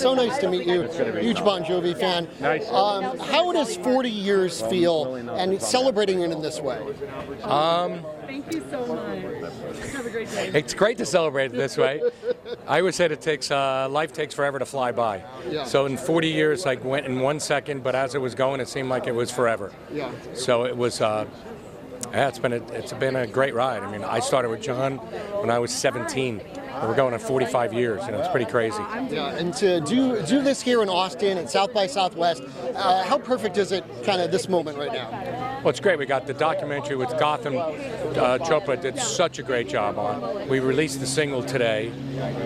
so nice to meet you. Huge Bon Jovi fan. Nice. How does 40 years feel and celebrating it in this way? Thank you so much. Have a great day. It's great to celebrate it this way. I always said life takes forever to fly by. Yeah. So in 40 years, like went in 1 second, but as it was going, it seemed like it was forever. Yeah. So it was. It's been a great ride. I mean, I started with John when I was 17. And we're going on 45 years. You know, it's pretty crazy. Yeah, and to do this here in Austin at South by Southwest, how perfect is it kind of this moment right now? Well, it's great. We got the documentary with Gotham. Chopra did such a great job on. We released the single today,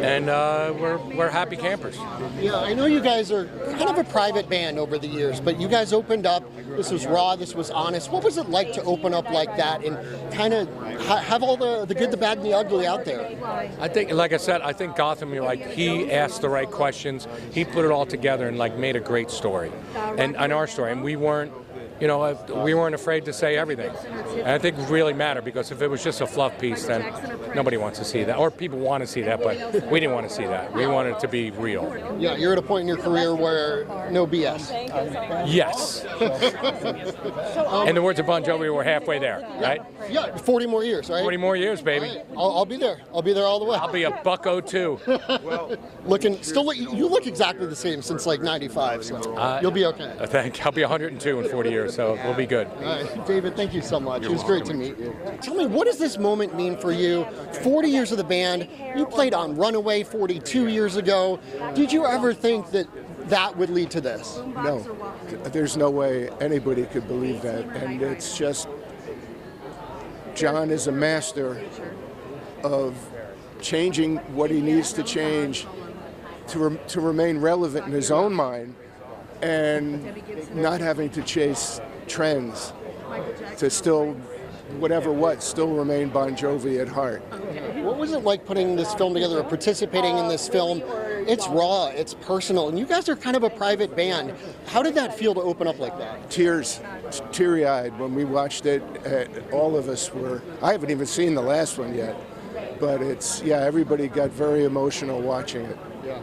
and we're happy campers. Yeah, I know you guys are kind of a private band over the years, but you guys opened up. This was raw. This was honest. What was it like to open up like that and kind of have all the good, the bad, and the ugly out there? I think, like I said, I think Gotham, he asked the right questions. He put it all together and made a great story, and our story. And we weren't afraid to say everything. And I think it really mattered, because if it was just a fluff piece, then nobody wants to see that. Or people want to see that, but we didn't want to see that. We wanted it to be real. Yeah, you're at a point in your career where no BS. Yes. In the words of Bon Jovi, we're halfway there, right? Yeah, 40 more years, right? 40 more years, baby. Right. I'll be there. I'll be there all the way. I'll be a $102. You look exactly the same since like 95, so you'll be okay. I'll be 102 in 40 years, so we'll be good. All right, David, thank you so much. It was great to meet you. Tell me, what does this moment mean for you? 40 years of the band. You played on Runaway 42 years ago. Did you ever think that would lead to this? No, there's no way anybody could believe that. And it's just, John is a master of changing what he needs to change to remain relevant in his own mind, and not having to chase trends, to still still remain Bon Jovi at heart. What was it like putting this film together, or participating in this film? It's raw, it's personal, and you guys are kind of a private band. How did that feel to open up like that? Teary-eyed when we watched it. All of us were. I haven't even seen the last one yet, but everybody got very emotional watching it. Yeah.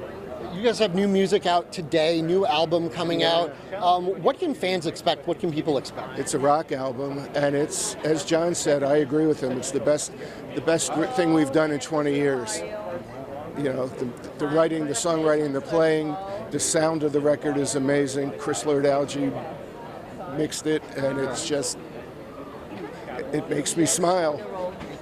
You guys have new music out today, new album coming out. What can fans expect? What can people expect? It's a rock album, and it's, as John said, I agree with him, it's the best thing we've done in 20 years. You know, the writing, the songwriting, the playing, the sound of the record is amazing. Chris Lord-Alge mixed it, and it's just, it makes me smile.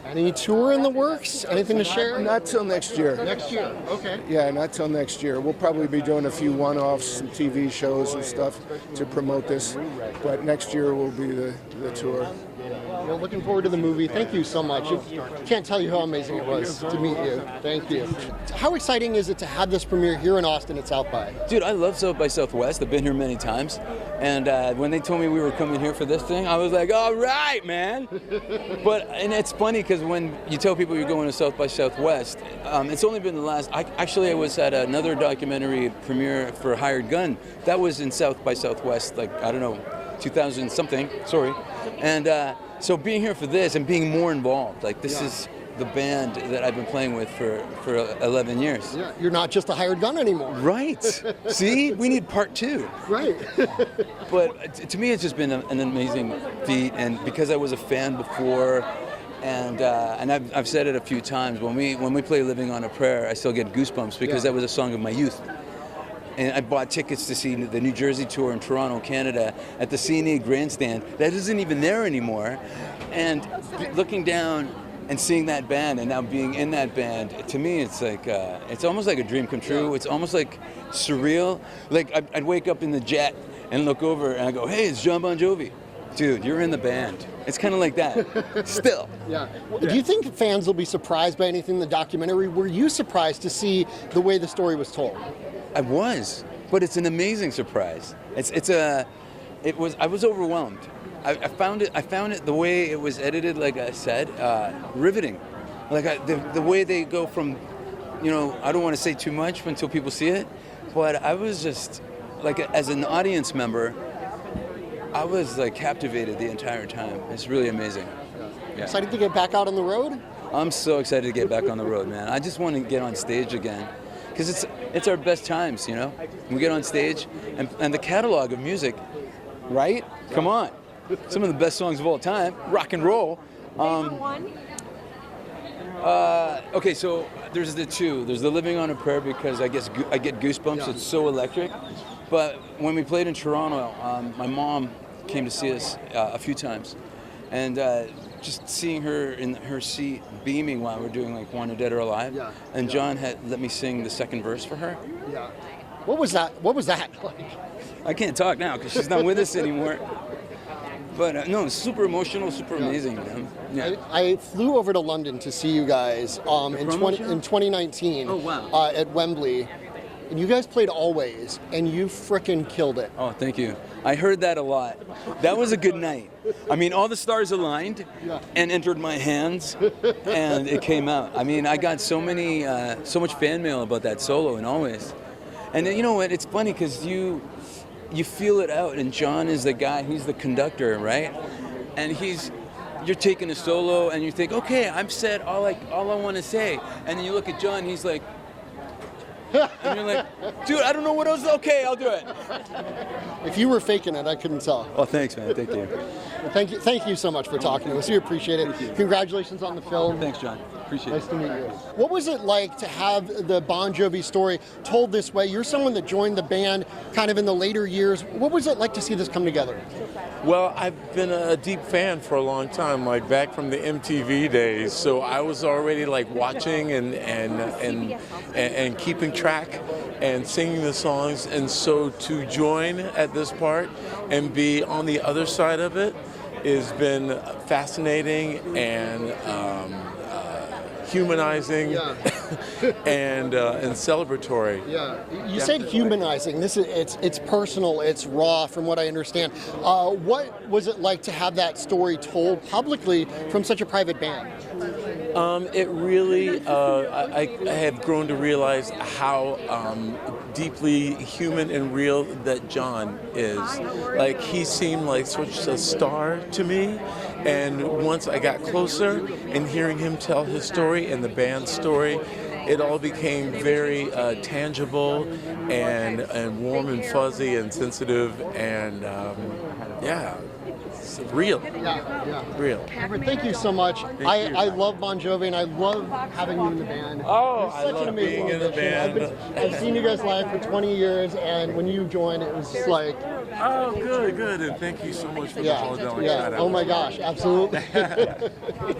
Any tour in the works? Anything to share? Not till next year. Next year, okay. Yeah, not till next year. We'll probably be doing a few one-offs, some TV shows and stuff to promote this, but next year will be the tour. Well, looking forward to the movie. Thank you so much. Can't tell you how amazing it was to meet you. Thank you. How exciting is it to have this premiere here in Austin at South by? Dude, I love South by Southwest. I've been here many times. And when they told me we were coming here for this thing, I was like, all right, man. And it's funny because when you tell people you're going to South by Southwest, it's only been the last, I was at another documentary premiere for Hired Gun. That was in South by Southwest, 2000 something, sorry. And so being here for this and being more involved, this is the band that I've been playing with for 11 years. Yeah, you're not just a hired gun anymore. Right. See, we need part 2. Right. But to me, it's just been an amazing feat, and because I was a fan before, and I've said it a few times, when we play Living on a Prayer, I still get goosebumps because that was a song of my youth. And I bought tickets to see the New Jersey tour in Toronto, Canada, at the CNE Grandstand. That isn't even there anymore. And looking down and seeing that band and now being in that band, to me, it's it's almost like a dream come true. It's almost like surreal. I'd wake up in the jet and look over and I go, hey, it's John Bon Jovi. Dude, you're in the band. It's kind of like that, still. Yeah. Do you think fans will be surprised by anything in the documentary? Were you surprised to see the way the story was told? I was, but it's an amazing surprise. I was overwhelmed. I found it the way it was edited, like I said, riveting. The way they go from, I don't want to say too much until people see it, but I was just, as an audience member, I was captivated the entire time. It's really amazing. Yeah. Excited to get back out on the road? I'm so excited to get back on the road, man. I just want to get on stage again, because it's our best times, you know. We get on stage, and the catalog of music, right? Come on, some of the best songs of all time, rock and roll. Okay, so there's the two. There's the Living on a Prayer because I get goosebumps. It's so electric. But when we played in Toronto, my mom came to see us a few times, and just seeing her in her seat beaming while we're doing like Wanted Dead or Alive, and John had let me sing the second verse for her. Yeah. What was that? What was that like? I can't talk now because she's not with us anymore. But no, it's super emotional, super amazing, man. Yeah. I flew over to London to see you guys in 2019 at Wembley. And you guys played Always, and you frickin' killed it. Oh, thank you. I heard that a lot. That was a good night. I mean, all the stars aligned and entered my hands, and it came out. I mean, I got so much fan mail about that solo in Always. And you know what? It's funny because you feel it out, and John is the guy. He's the conductor, right? And you're taking a solo, and you think, okay, I'm set. All I want to say, and then you look at John. He's like. And you're like, dude, I don't know what else. Okay, I'll do it. If you were faking it, I couldn't tell. Oh, thanks, man. Thank you. Thank you so much for talking to us. We appreciate it. Congratulations on the film. Thanks, John. Appreciate it. Nice to meet you. What was it like to have the Bon Jovi story told this way? You're someone that joined the band kind of in the later years. What was it like to see this come together? Well, I've been a deep fan for a long time, like back from the MTV days. So I was already like watching and keeping track and singing the songs. And so to join at this part and be on the other side of it has been fascinating and humanizing and celebratory. Yeah, you said humanizing. It's personal. It's raw, from what I understand. What was it like to have that story told publicly from such a private band? It really, I have grown to realize how deeply human and real that John is. Like, he seemed like such a star to me. And once I got closer and hearing him tell his story and the band's story, it all became very tangible and warm and fuzzy and sensitive and real. Real. Everett, thank you so much. I love Bon Jovi and I love having you in the band. Oh, I love being in the band. I've seen you guys live for 20 years, and when you joined, it was just like. Oh, good, and thank you so much for the whole shout out. Oh my gosh, absolutely.